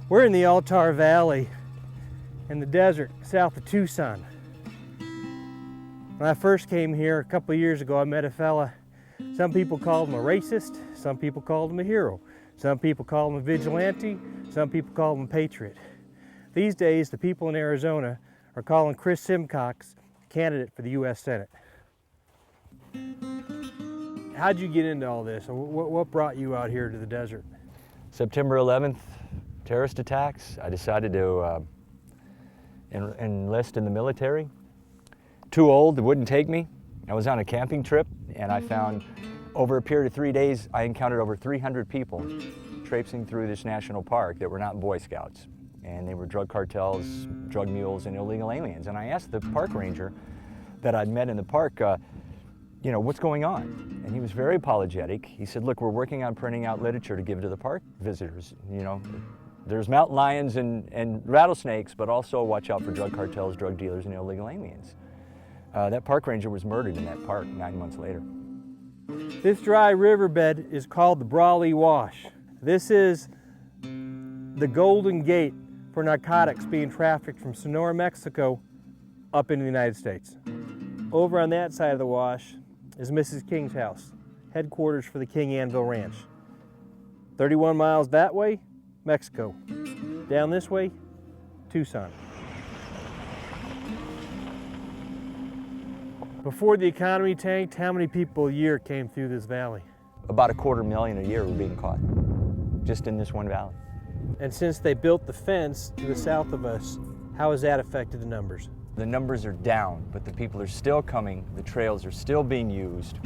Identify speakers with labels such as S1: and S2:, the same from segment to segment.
S1: We're in the Altar Valley in the desert south of Tucson. When I first came here a couple of years ago, I met a fella. Some people called him a racist, some people called him a hero, some people called him a vigilante, some people called him a patriot. These days, the people in Arizona are calling Chris Simcox candidate for the U.S. Senate. How'd you get into all this? What brought you out here to the desert?
S2: September 11th, terrorist attacks. I decided to enlist in the military. Too old, it wouldn't take me. I was on a camping trip and I found over a period of 3 days, I encountered over 300 people traipsing through this national park that were not Boy Scouts. And they were drug cartels, drug mules, and illegal aliens. And I asked the park ranger that I'd met in the park, you know, what's going on? And he was very apologetic. He said, look, we're working on printing out literature to give to the park visitors. You know, there's mountain lions and rattlesnakes, but also watch out for drug cartels, drug dealers, and illegal aliens. That park ranger was murdered in that park 9 months later.
S1: This dry riverbed is called the Brawley Wash. This is the Golden Gate for narcotics being trafficked from Sonora, Mexico, up into the United States. Over on that side of the wash is Mrs. King's house, headquarters for the King Anvil Ranch. 31 miles that way, Mexico. Down this way, Tucson. Before the economy tanked, how many people a year came through this valley?
S2: About 250,000 a year were being caught, just in this one valley.
S1: And since they built the fence to the south of us, how has that affected the numbers?
S2: The numbers are down, but the people are still coming. The trails are still being used.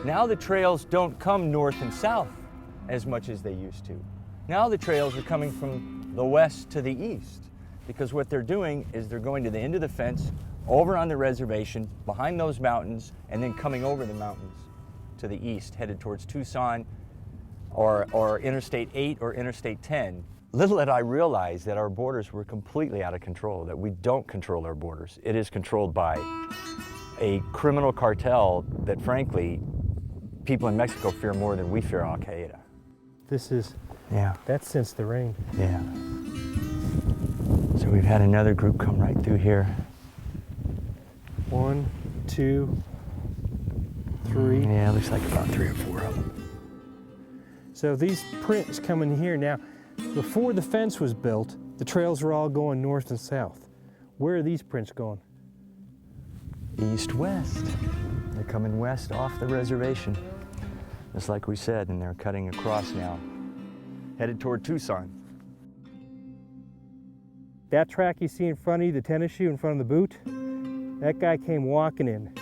S2: Now the trails don't come north and south as much as they used to. Now the trails are coming from the west to the east, because what they're doing is they're going to the end of the fence, over on the reservation, behind those mountains, and then coming over the mountains to the east, headed towards Tucson or Interstate 8 or Interstate 10. Little did I realize that our borders were completely out of control, that we don't control our borders. It is controlled by a criminal cartel that, frankly, people in Mexico fear more than we fear Al-Qaeda.
S1: This is, that's since the rain.
S2: Yeah. So we've had another group come right through here.
S1: 1, 2, 3.
S2: Yeah, looks like about 3 or 4 of them.
S1: So these prints come in here now. Before the fence was built, the trails were all going north and south. Where are these prints going?
S2: East-west. They're coming west off the reservation, just like we said, and they're cutting across now, headed toward Tucson.
S1: That track you see in front of you, the tennis shoe in front of the boot, that guy came walking in,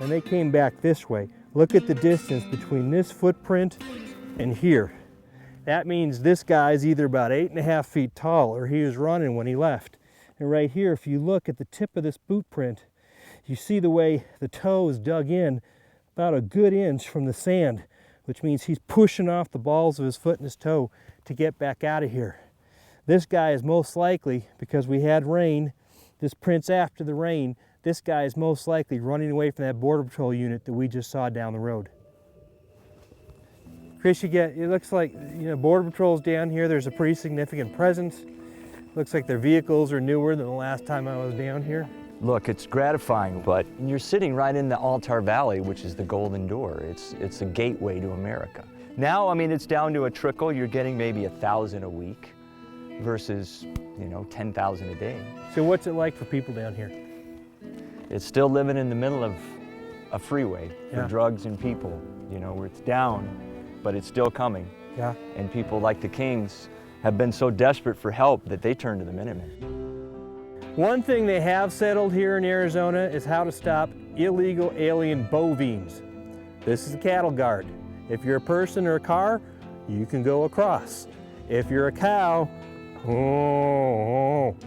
S1: and they came back this way. Look at the distance between this footprint and here. That means this guy's either about 8.5 feet tall, or he was running when he left. And right here, if you look at the tip of this boot print, you see the way the toe is dug in about a good inch from the sand, which means he's pushing off the balls of his foot and his toe to get back out of here. This guy is most likely, because we had rain, this print's after the rain, this guy is most likely running away from that Border Patrol unit that we just saw down the road. Chris, it looks like, you know, Border Patrol's down here. There's a pretty significant presence. Looks like their vehicles are newer than the last time I was down here.
S2: Look, it's gratifying, but you're sitting right in the Altar Valley, which is the Golden Door. It's a gateway to America. Now, I mean, it's down to a trickle. You're getting maybe 1,000 a week versus, you know, 10,000 a day.
S1: So what's it like for people down here?
S2: It's still living in the middle of a freeway for drugs and people, you know, where it's down, but it's still coming.
S1: Yeah.
S2: And people like the Kings have been so desperate for help that they turn to the Minutemen.
S1: One thing they have settled here in Arizona is how to stop illegal alien bovines. This is the cattle guard. If you're a person or a car, you can go across. If you're a cow,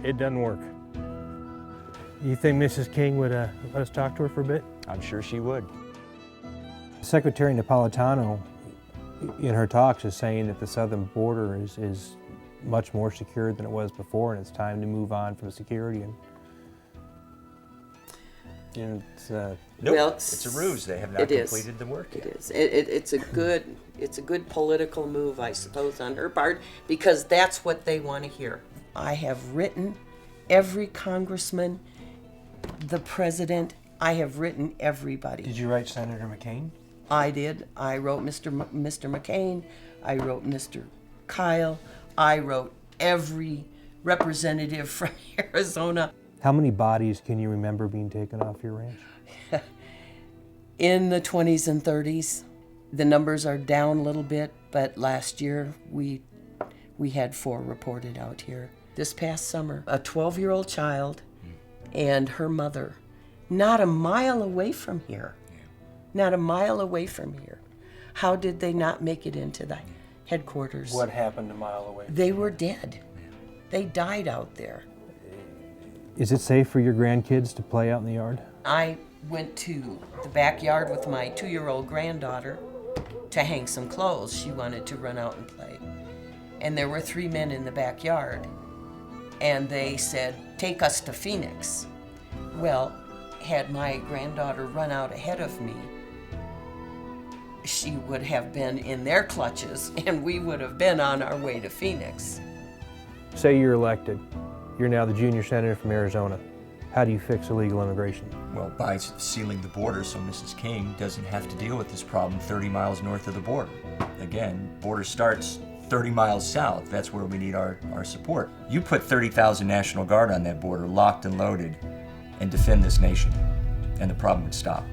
S1: it doesn't work. You think Mrs. King would let us talk to her for a bit?
S2: I'm sure she would.
S1: Secretary Napolitano, in her talks, is saying that the southern border is much more secure than it was before, and it's time to move on from security. You know, it's,
S2: Nope,
S3: Well,
S2: it's a ruse. They have not
S3: it is.
S2: completed the work yet.
S3: It is. It's a good political move, I suppose, on her part, because that's what they want to hear. I have written every congressman, the president. I have written everybody.
S1: Did you write Senator McCain?
S3: I did. I wrote Mr. McCain. I wrote Mr. Kyle. I wrote every representative from Arizona.
S1: How many bodies can you remember being taken off your ranch?
S3: In the 20s and 30s. The numbers are down a little bit, but last year we had 4 reported out here. This past summer, a 12-year-old child and her mother, not a mile away from here. Not a mile away from here. How did they not make it into the headquarters?
S1: What happened a mile away?
S3: They were dead. They died out there.
S1: Is it safe for your grandkids to play out in the yard?
S3: I went to the backyard with my 2-year-old granddaughter to hang some clothes. She wanted to run out and play. And there were 3 men in the backyard. And they said, "Take us to Phoenix." Well, had my granddaughter run out ahead of me, she would have been in their clutches and we would have been on our way to Phoenix.
S1: Say you're elected. You're now the junior senator from Arizona. How do you fix illegal immigration?
S2: Well, by sealing the border so Mrs. King doesn't have to deal with this problem 30 miles north of the border. Again, border starts 30 miles south. That's where we need our support. You put 30,000 National Guard on that border, locked and loaded, and defend this nation, and the problem would stop.